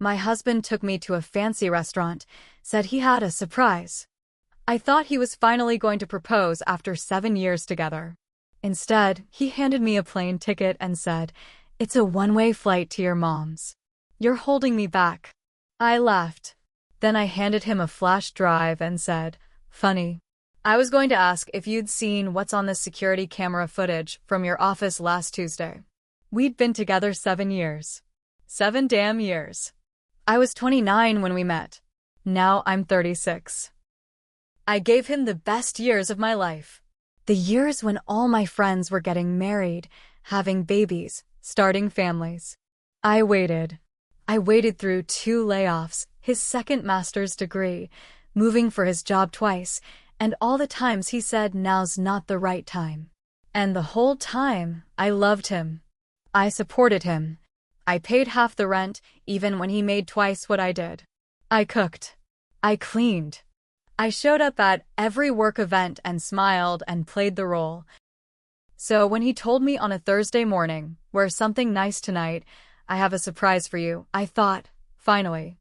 My husband took me to a fancy restaurant, said he had a surprise. I thought he was finally going to propose after 7 years together. Instead, he handed me a plane ticket and said, "It's a one-way flight to your mom's. You're holding me back." I laughed. Then I handed him a flash drive and said, "Funny. I was going to ask if you'd seen what's on this security camera footage from your office last Tuesday. We'd been together 7 years. 7 damn years. I was 29 when we met. Now I'm 36. I gave him the best years of my life. The years when all my friends were getting married, having babies, starting families. I waited. I waited through 2 layoffs, his second master's degree, moving for his job twice, and all the times he said now's not the right time. And the whole time, I loved him. I supported him. I paid half the rent, even when he made twice what I did. I cooked. I cleaned. I showed up at every work event and smiled and played the role. So when he told me on a Thursday morning, "Wear something nice tonight, I have a surprise for you," I thought, finally.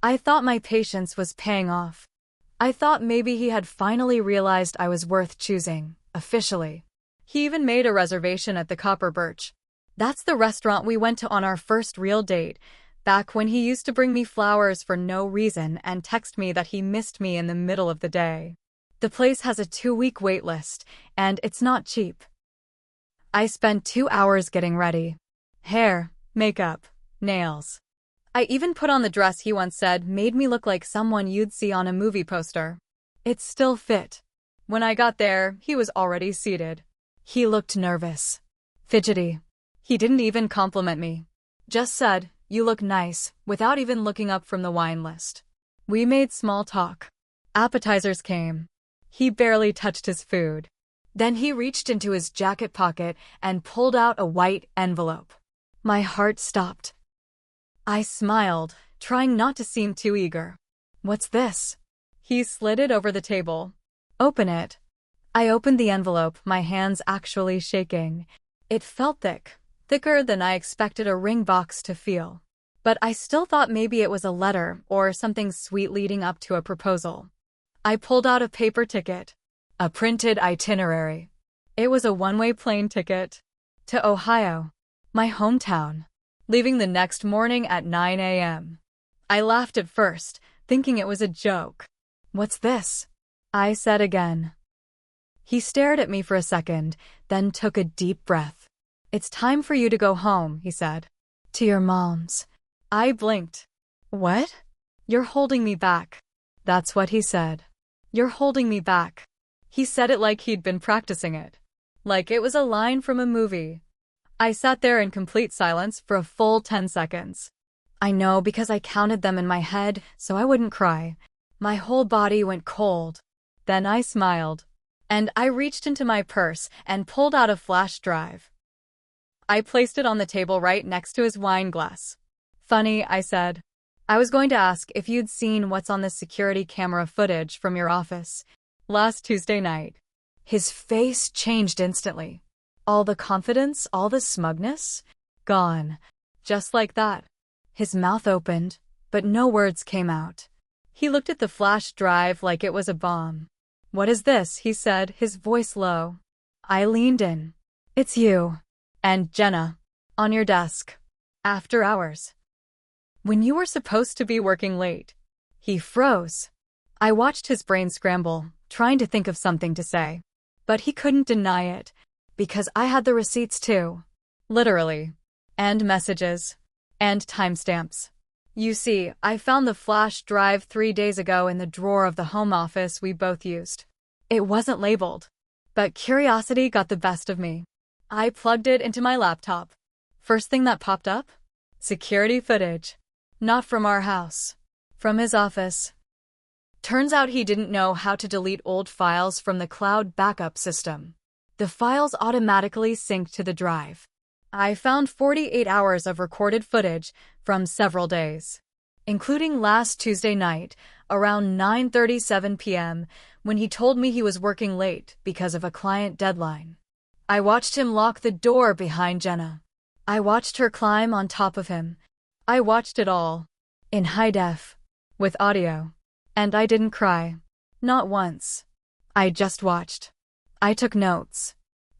I thought my patience was paying off. I thought maybe he had finally realized I was worth choosing, officially. He even made a reservation at the Copper Birch. That's the restaurant we went to on our first real date, back when he used to bring me flowers for no reason and text me that he missed me in the middle of the day. The place has a 2-week wait list, and it's not cheap. I spent 2 hours getting ready. Hair, makeup, nails. I even put on the dress he once said made me look like someone you'd see on a movie poster. It still fit. When I got there, he was already seated. He looked nervous. Fidgety. He didn't even compliment me. Just said, "You look nice," without even looking up from the wine list. We made small talk. Appetizers came. He barely touched his food. Then he reached into his jacket pocket and pulled out a white envelope. My heart stopped. I smiled, trying not to seem too eager. "What's this?" He slid it over the table. "Open it." I opened the envelope, my hands actually shaking. It felt thick. Thicker than I expected a ring box to feel. But I still thought maybe it was a letter or something sweet leading up to a proposal. I pulled out a paper ticket. A printed itinerary. It was a one-way plane ticket. To Ohio. My hometown. Leaving the next morning at 9 a.m. I laughed at first, thinking it was a joke. "What's this?" I said again. He stared at me for a second, then took a deep breath. "It's time for you to go home," he said. "To your mom's." I blinked. "What?" "You're holding me back." That's what he said. "You're holding me back." He said it like he'd been practicing it. Like it was a line from a movie. I sat there in complete silence for a full 10 seconds. I know because I counted them in my head so I wouldn't cry. My whole body went cold. Then I smiled. And I reached into my purse and pulled out a flash drive. I placed it on the table right next to his wine glass. "Funny," I said. "I was going to ask if you'd seen what's on the security camera footage from your office last Tuesday night." His face changed instantly. All the confidence, all the smugness, gone. Just like that. His mouth opened, but no words came out. He looked at the flash drive like it was a bomb. "What is this?" he said, his voice low. I leaned in. "It's you. And Jenna. On your desk. After hours. When you were supposed to be working late." He froze. I watched his brain scramble, trying to think of something to say. But he couldn't deny it, because I had the receipts too. Literally. And messages. And timestamps. You see, I found the flash drive 3 days ago in the drawer of the home office we both used. It wasn't labeled. But curiosity got the best of me. I plugged it into my laptop. First thing that popped up? Security footage. Not from our house. From his office. Turns out he didn't know how to delete old files from the cloud backup system. The files automatically synced to the drive. I found 48 hours of recorded footage from several days, including last Tuesday night, around 9:37 p.m., when he told me he was working late because of a client deadline. I watched him lock the door behind Jenna. I watched her climb on top of him. I watched it all. in high def, with audio. And I didn't cry. Not once. I just watched. I took notes.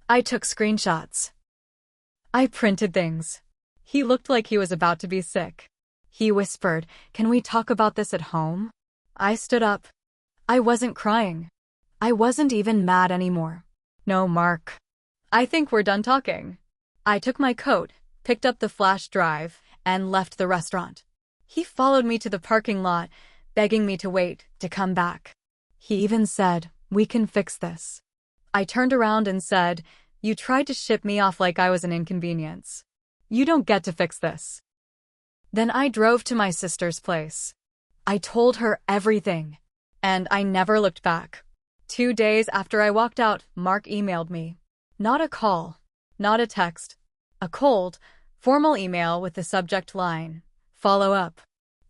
I took screenshots. I printed things. He looked like he was about to be sick. He whispered, "Can we talk about this at home?" I stood up. I wasn't crying. I wasn't even mad anymore. "No, Mark. I think we're done talking." I took my coat, picked up the flash drive, and left the restaurant. He followed me to the parking lot, begging me to wait, to come back. He even said, "We can fix this." I turned around and said, "You tried to ship me off like I was an inconvenience. You don't get to fix this." Then I drove to my sister's place. I told her everything, and I never looked back. 2 days after I walked out, Mark emailed me. Not a call, not a text, a cold, formal email with the subject line, "Follow up."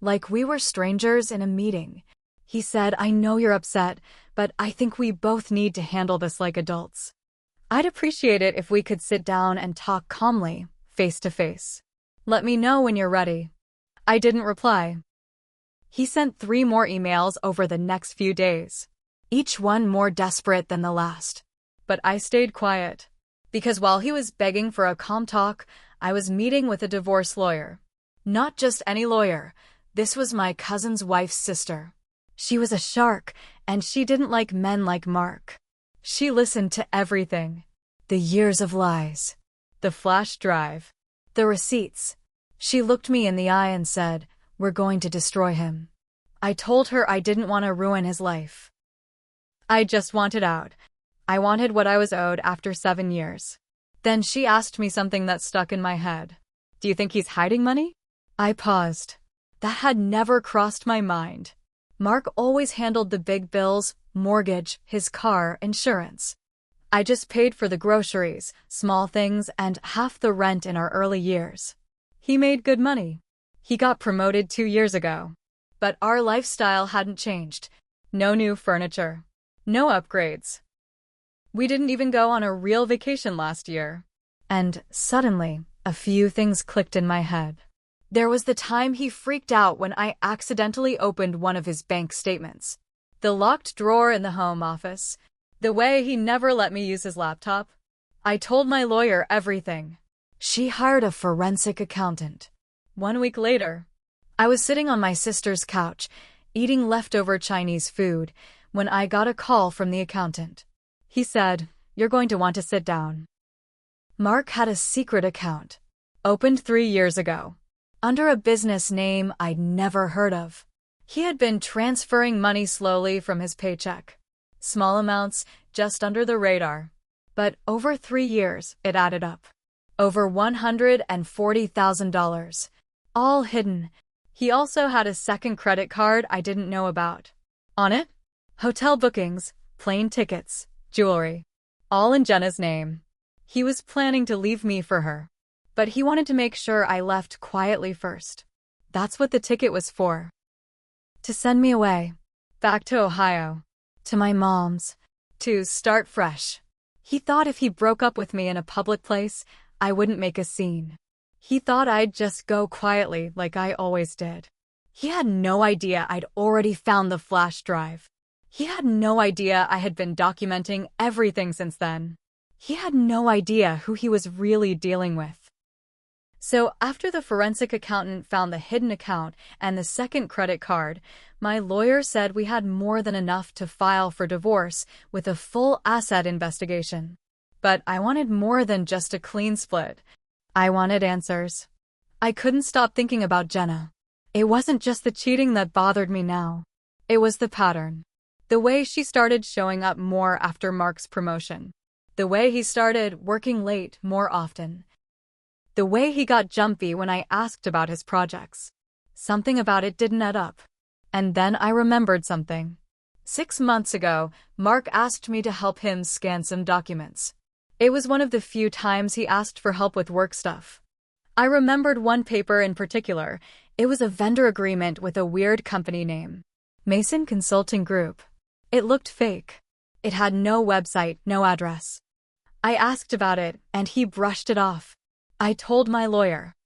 Like we were strangers in a meeting. He said, "I know you're upset, but I think we both need to handle this like adults. I'd appreciate it if we could sit down and talk calmly, face to face. Let me know when you're ready." I didn't reply. He sent 3 more emails over the next few days, each one more desperate than the last. But I stayed quiet, because while he was begging for a calm talk, I was meeting with a divorce lawyer. Not just any lawyer. This was my cousin's wife's sister. She was a shark, and she didn't like men like Mark. She listened to everything. The years of lies. The flash drive. The receipts. She looked me in the eye and said, "We're going to destroy him." I told her I didn't want to ruin his life. I just wanted out. I wanted what I was owed after 7 years. Then she asked me something that stuck in my head. "Do you think he's hiding money?" I paused. That had never crossed my mind. Mark always handled the big bills, mortgage, his car, insurance. I just paid for the groceries, small things, and half the rent in our early years. He made good money. He got promoted 2 years ago. But our lifestyle hadn't changed. No new furniture. No upgrades. We didn't even go on a real vacation last year. And suddenly, a few things clicked in my head. There was the time he freaked out when I accidentally opened one of his bank statements. The locked drawer in the home office. The way he never let me use his laptop. I told my lawyer everything. She hired a forensic accountant. 1 week later, I was sitting on my sister's couch, eating leftover Chinese food, when I got a call from the accountant. He said, "You're going to want to sit down." Mark had a secret account, opened 3 years ago, under a business name I'd never heard of. He had been transferring money slowly from his paycheck. Small amounts, just under the radar. But over 3 years, it added up. Over $140,000. All hidden. He also had a second credit card I didn't know about. On it? Hotel bookings, plane tickets, jewelry. All in Jenna's name. He was planning to leave me for her. But he wanted to make sure I left quietly first. That's what the ticket was for. To send me away. Back to Ohio. To my mom's. To start fresh. He thought if he broke up with me in a public place, I wouldn't make a scene. He thought I'd just go quietly like I always did. He had no idea I'd already found the flash drive. He had no idea I had been documenting everything since then. He had no idea who he was really dealing with. So after the forensic accountant found the hidden account and the second credit card, my lawyer said we had more than enough to file for divorce with a full asset investigation. But I wanted more than just a clean split. I wanted answers. I couldn't stop thinking about Jenna. It wasn't just the cheating that bothered me now. It was the pattern. The way she started showing up more after Mark's promotion. The way he started working late more often. The way he got jumpy when I asked about his projects. Something about it didn't add up. And then I remembered something. 6 months ago, Mark asked me to help him scan some documents. It was one of the few times he asked for help with work stuff. I remembered one paper in particular. It was a vendor agreement with a weird company name. Mason Consulting Group. It looked fake. It had no website, no address. I asked about it, and he brushed it off. I told my lawyer.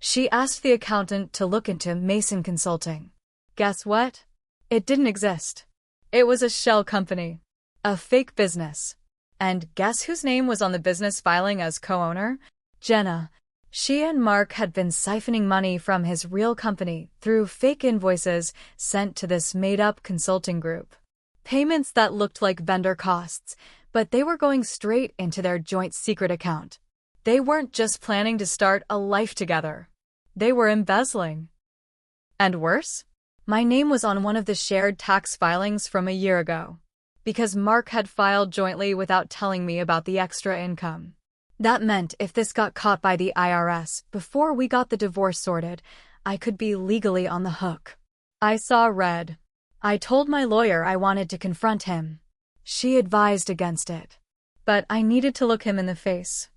She asked the accountant to look into Mason Consulting. Guess what? It didn't exist. It was a shell company. A fake business. And guess whose name was on the business filing as co-owner? Jenna. She and Mark had been siphoning money from his real company through fake invoices sent to this made-up consulting group. Payments that looked like vendor costs, but they were going straight into their joint secret account. They weren't just planning to start a life together. They were embezzling. And worse? My name was on one of the shared tax filings from a year ago, because Mark had filed jointly without telling me about the extra income. That meant if this got caught by the IRS before we got the divorce sorted, I could be legally on the hook. I saw red. I told my lawyer I wanted to confront him. She advised against it. But I needed to look him in the face.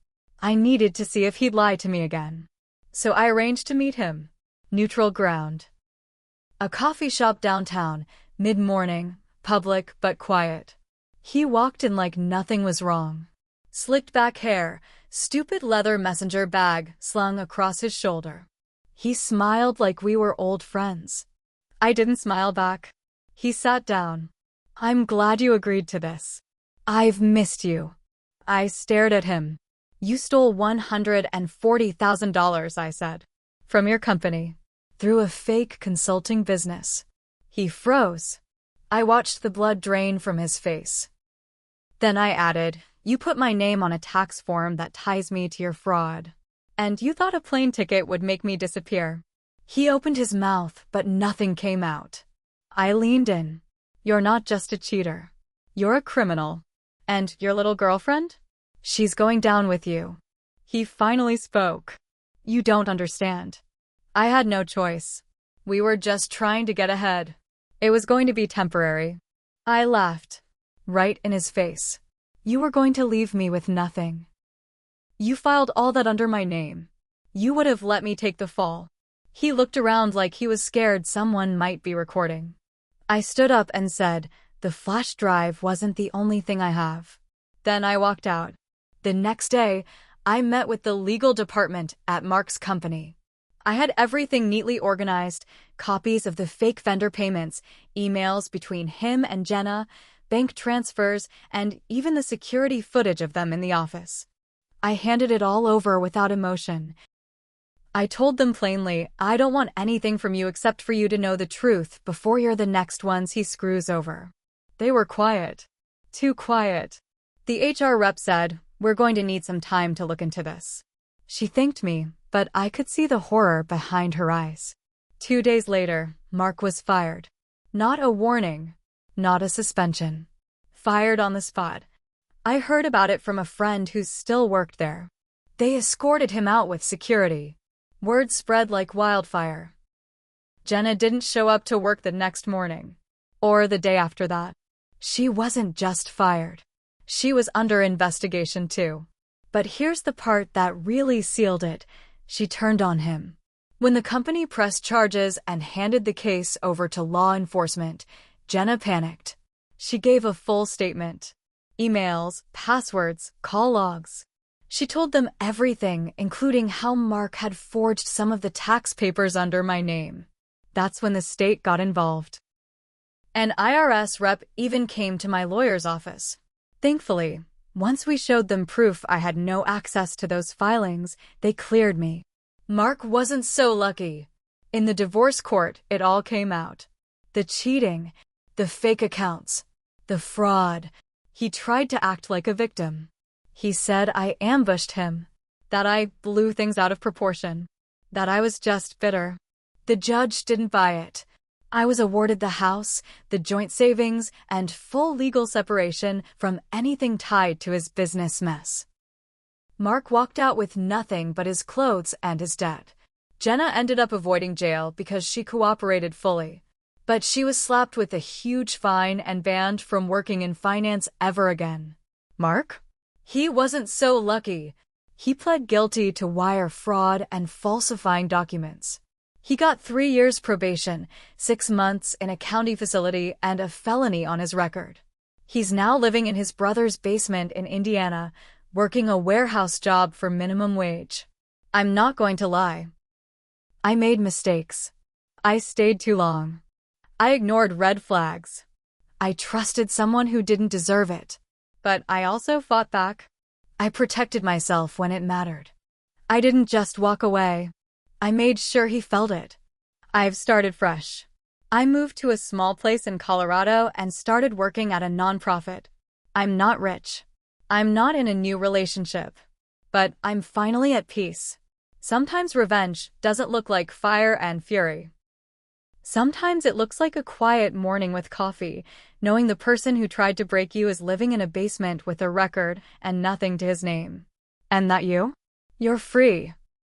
I needed to see if he'd lie to me again. So I arranged to meet him. Neutral ground. A coffee shop downtown, mid-morning, public but quiet. He walked in like nothing was wrong. Slicked back hair, stupid leather messenger bag slung across his shoulder. He smiled like we were old friends. I didn't smile back. He sat down. I'm glad you agreed to this. I've missed you. I stared at him. You stole $140,000, I said. From your company. Through a fake consulting business. He froze. I watched the blood drain from his face. Then I added, you put my name on a tax form that ties me to your fraud. And you thought a plane ticket would make me disappear. He opened his mouth, but nothing came out. I leaned in. You're not just a cheater. You're a criminal. And your little girlfriend? She's going down with you. He finally spoke. You don't understand. I had no choice. We were just trying to get ahead. It was going to be temporary. I laughed. Right in his face. You were going to leave me with nothing. You filed all that under my name. You would have let me take the fall. He looked around like he was scared someone might be recording. I stood up and said, the flash drive wasn't the only thing I have. Then I walked out. The next day, I met with the legal department at Mark's company. I had everything neatly organized, copies of the fake vendor payments, emails between him and Jenna, bank transfers, and even the security footage of them in the office. I handed it all over without emotion. I told them plainly, I don't want anything from you except for you to know the truth before you're the next ones he screws over. They were quiet. Too quiet. The HR rep said, we're going to need some time to look into this. She thanked me, but I could see the horror behind her eyes. 2 days later, Mark was fired. Not a warning. Not a suspension. Fired on the spot. I heard about it from a friend who still worked there. They escorted him out with security. Word spread like wildfire. Jenna didn't show up to work the next morning. Or the day after that. She wasn't just fired. She was under investigation too. But here's the part that really sealed it. She turned on him. When the company pressed charges and handed the case over to law enforcement, Jenna panicked. She gave a full statement. Emails, passwords, call logs. She told them everything, including how Mark had forged some of the tax papers under my name. That's when the state got involved. An IRS rep even came to my lawyer's office. Thankfully, once we showed them proof I had no access to those filings, they cleared me. Mark wasn't so lucky. In the divorce court, it all came out. The cheating, the fake accounts, the fraud. He tried to act like a victim. He said I ambushed him, that I blew things out of proportion, that I was just bitter. The judge didn't buy it. I was awarded the house, the joint savings, and full legal separation from anything tied to his business mess. Mark walked out with nothing but his clothes and his debt. Jenna ended up avoiding jail because she cooperated fully. But she was slapped with a huge fine and banned from working in finance ever again. Mark? He wasn't so lucky. He pled guilty to wire fraud and falsifying documents. He got 3 years probation, 6 months in a county facility, and a felony on his record. He's now living in his brother's basement in Indiana, working a warehouse job for minimum wage. I'm not going to lie. I made mistakes. I stayed too long. I ignored red flags. I trusted someone who didn't deserve it. But I also fought back. I protected myself when it mattered. I didn't just walk away. I made sure he felt it. I've started fresh. I moved to a small place in Colorado and started working at a nonprofit. I'm not rich. I'm not in a new relationship. But I'm finally at peace. Sometimes revenge doesn't look like fire and fury. Sometimes it looks like a quiet morning with coffee, knowing the person who tried to break you is living in a basement with a record and nothing to his name. And that you're free.